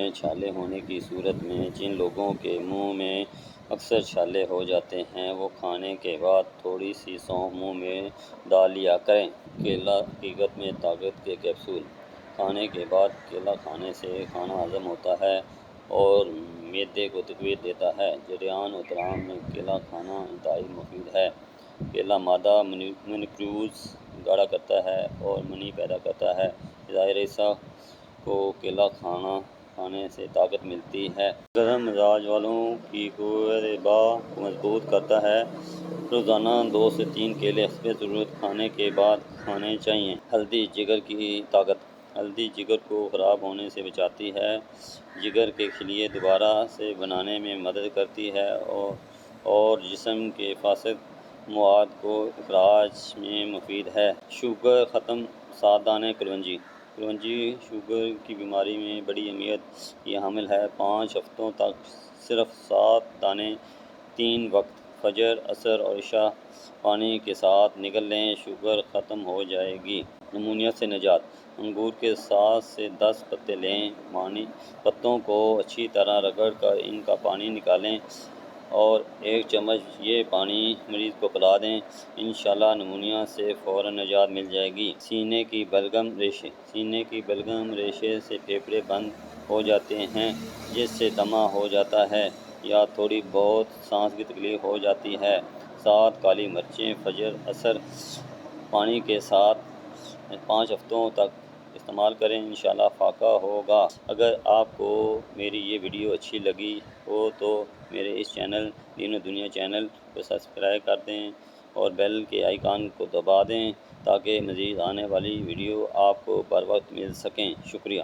میں چھالے ہونے کی صورت میں جن لوگوں کے منہ میں اکثر چھالے ہو جاتے ہیں وہ کھانے کے بعد تھوڑی سی سونف منہ میں ڈال لیا کریں۔ کیلا حقیقت میں طاقت کے کیپسول۔ کھانے کے بعد کیلا کھانے سے کھانا ہضم ہوتا ہے اور معدے کو تقویت دیتا ہے۔ جریان احترام میں کیلا کھانا انتہائی مفید ہے۔ کیلا مادہ مینوپیوز گاڑھا کرتا ہے اور منی پیدا کرتا ہے۔ ظاہر حصہ کو کیلا کھانے سے طاقت ملتی ہے۔ گرم مزاج والوں کی قوت دفاع کو مضبوط کرتا ہے۔ روزانہ 2 سے 3 کیلے حسب ضرورت کھانے کے بعد کھانے چاہئیں۔ ہلدی جگر کی طاقت۔ ہلدی جگر کو خراب ہونے سے بچاتی ہے، جگر کے خلیے دوبارہ سے بنانے میں مدد کرتی ہے اور جسم کے فاسد مواد کو اخراج میں مفید ہے۔ شوگر ختم 7 دانے کلونجی۔ کلونجی شوگر کی بیماری میں بڑی اہمیت کی حامل ہے۔ 5 ہفتوں تک صرف 7 دانے 3 وقت فجر، عصر اور عشاء پانی کے ساتھ نگل لیں، شوگر ختم ہو جائے گی۔ نمونیا سے نجات۔ انگور کے 7 سے 10 پتے لیں، پتوں کو اچھی طرح رگڑ کر ان کا پانی نکالیں اور 1 چمچ یہ پانی مریض کو پلا دیں، انشاءاللہ نمونیا سے فوراً نجات مل جائے گی۔ سینے کی بلغم ریشے۔ سینے کی بلغم ریشے سے پھیپھڑے بند ہو جاتے ہیں جس سے دمہ ہو جاتا ہے یا تھوڑی بہت سانس کی تکلیف ہو جاتی ہے۔ 7 کالی مرچیں فجر عصر پانی کے ساتھ 5 ہفتوں تک استعمال کریں، انشاءاللہ فاقہ ہوگا۔ اگر آپ کو میری یہ ویڈیو اچھی لگی ہو تو میرے اس چینل دین و دنیا چینل کو سبسکرائب کر دیں اور بیل کے آئیکن کو دبا دیں تاکہ مزید آنے والی ویڈیو آپ کو بر وقت مل سکیں۔ شکریہ۔